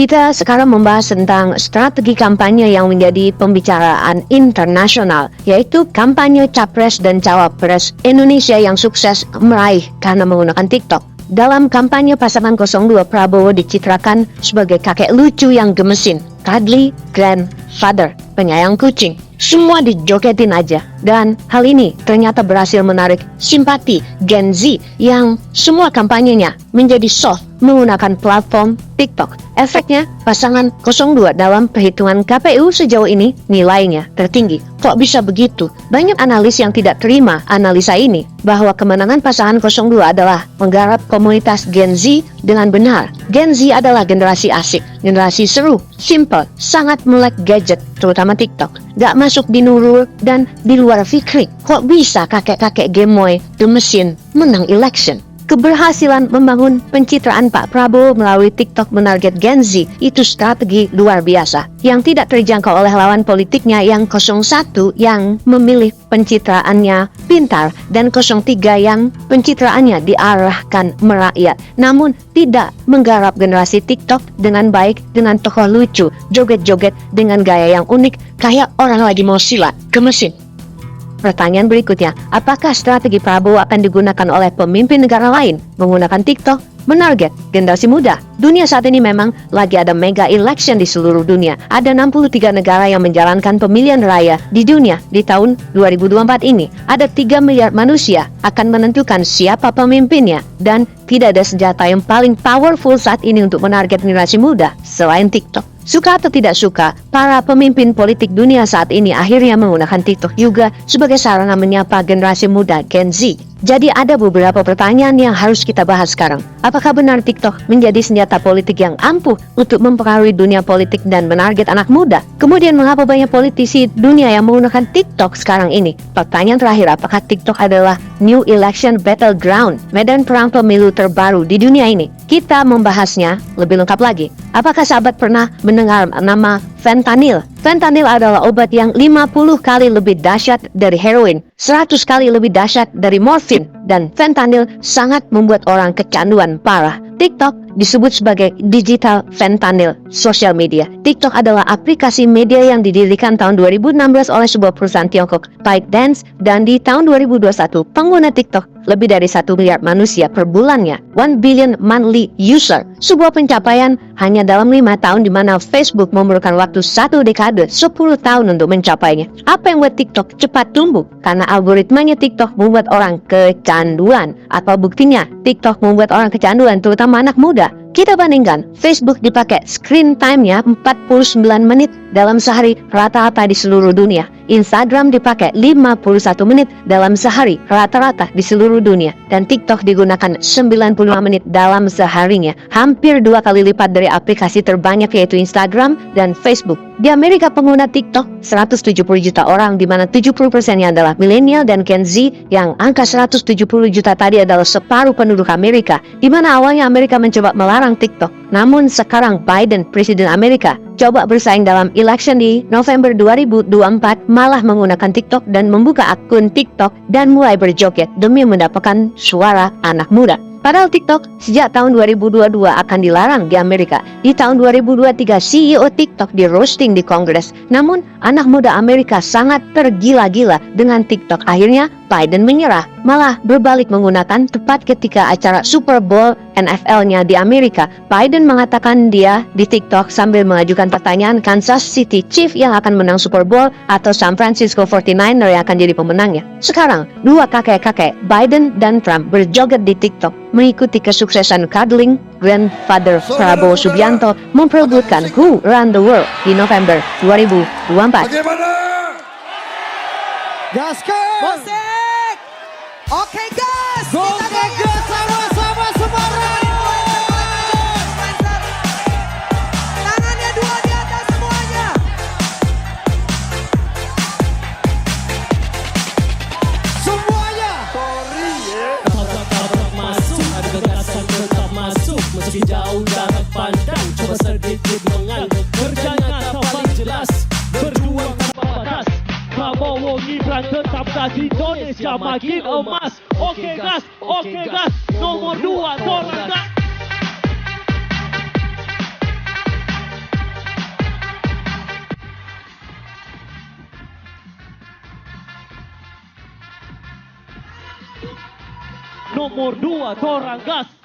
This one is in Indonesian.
Kita sekarang membahas tentang strategi kampanye yang menjadi pembicaraan internasional, yaitu kampanye Capres dan Cawapres Indonesia yang sukses meraih karena menggunakan TikTok. Dalam kampanye pasangan 02, Prabowo dicitrakan sebagai kakek lucu yang gemesin, cuddly grandfather, penyayang kucing. Semua dijogetin aja. Dan hal ini ternyata berhasil menarik simpati Gen Z yang semua kampanyenya menjadi soft menggunakan platform TikTok. Efeknya, pasangan 02 dalam perhitungan KPU sejauh ini nilainya tertinggi. Kok bisa begitu? Banyak analis yang tidak terima analisa ini, bahwa kemenangan pasangan 02 adalah menggarap komunitas Gen Z dengan benar. Gen Z adalah generasi asik, generasi seru, simple, sangat melek gadget, terutama TikTok. Gak masuk di Nurul dan di luar Fikri. Kok bisa kakek-kakek gemoy gemesin menang election? Keberhasilan membangun pencitraan Pak Prabowo melalui TikTok menarget Gen Z itu strategi luar biasa yang tidak terjangkau oleh lawan politiknya yang 01 yang memilih pencitraannya pintar dan 03 yang pencitraannya diarahkan merakyat, namun tidak menggarap generasi TikTok dengan baik dengan tokoh lucu, joget-joget dengan gaya yang unik kayak orang lagi mau silat, gemesin. Pertanyaan berikutnya, apakah strategi Prabowo akan digunakan oleh pemimpin negara lain menggunakan TikTok menarget generasi muda? Dunia saat ini memang lagi ada mega election di seluruh dunia. Ada 63 negara yang menjalankan pemilihan raya di dunia di tahun 2024 ini. Ada 3 miliar manusia akan menentukan siapa pemimpinnya, dan tidak ada senjata yang paling powerful saat ini untuk menarget generasi muda selain TikTok. Suka atau tidak suka, para pemimpin politik dunia saat ini akhirnya menggunakan TikTok juga sebagai sarana menyapa generasi muda Gen Z. Jadi ada beberapa pertanyaan yang harus kita bahas sekarang. Apakah benar TikTok menjadi senjata politik yang ampuh untuk mempengaruhi dunia politik dan menarget anak muda? Kemudian mengapa banyak politisi dunia yang menggunakan TikTok sekarang ini? Pertanyaan terakhir, apakah TikTok adalah new election battleground, medan perang pemilu terbaru di dunia ini? Kita membahasnya lebih lengkap lagi. Apakah sahabat pernah mendengar nama fentanyl? Fentanyl adalah obat yang 50 kali lebih dahsyat dari heroin, 100 kali lebih dahsyat dari morfin, dan fentanyl sangat membuat orang kecanduan parah. TikTok disebut sebagai digital fentanyl sosial media. TikTok adalah aplikasi media yang didirikan tahun 2016 oleh sebuah perusahaan Tiongkok, ByteDance, dan di tahun 2021 pengguna TikTok lebih dari 1 miliar manusia per bulannya, 1 billion monthly user. Sebuah pencapaian hanya dalam 5 tahun, di mana Facebook memerlukan waktu 1 dekade, 10 tahun untuk mencapainya. Apa yang membuat TikTok cepat tumbuh? Karena algoritmanya TikTok membuat orang kecanduan. Apa buktinya? TikTok membuat orang kecanduan, terutama anak muda. Kita bandingkan, Facebook dipakai screen time-nya 49 menit dalam sehari rata-rata di seluruh dunia. Instagram dipakai 51 menit dalam sehari rata-rata di seluruh dunia. Dan TikTok digunakan 95 menit dalam seharinya. Hampir 2 kali lipat dari aplikasi terbanyak yaitu Instagram dan Facebook. Di Amerika pengguna TikTok 170 juta orang, di mana 70%-nya adalah milenial dan Gen Z, yang angka 170 juta tadi adalah separuh penduduk Amerika, di mana awalnya Amerika mencoba melarang TikTok. Namun sekarang Biden, Presiden Amerika, coba bersaing dalam election di November 2024, malah menggunakan TikTok dan membuka akun TikTok dan mulai berjoget demi mendapatkan suara anak muda. Padahal TikTok sejak tahun 2022 akan dilarang di Amerika. Di tahun 2023 CEO TikTok di roasting di Kongres. Namun anak muda Amerika sangat tergila-gila dengan TikTok. Akhirnya Biden menyerah, malah berbalik menggunakan tepat ketika acara Super Bowl NFL-nya di Amerika. Biden mengatakan dia di TikTok sambil mengajukan pertanyaan Kansas City Chiefs yang akan menang Super Bowl atau San Francisco 49ers yang akan jadi pemenangnya. Sekarang, dua kakek-kakek Biden dan Trump berjoget di TikTok mengikuti kesuksesan cuddling grandfather Prabowo Subianto memperebutkan Who Run the World di November 2024. Bagaimana? Gaskan! Musik! Oke gas! Oke gas, sama-sama semarang! Tangannya dua di atas semuanya! Semuanya! Sorry ya. Tabrak masuk, ada gagasan tetap masuk. Meski jauh jarak pandang, coba sedikit menganggap. Kerja nyata paling jelas, berjuang tanpa batas. Prabowo Gibran tetapkan Indonesia makin emas. Oke gas, nomor 2 tolak gas. Nomor 2 Torang gas.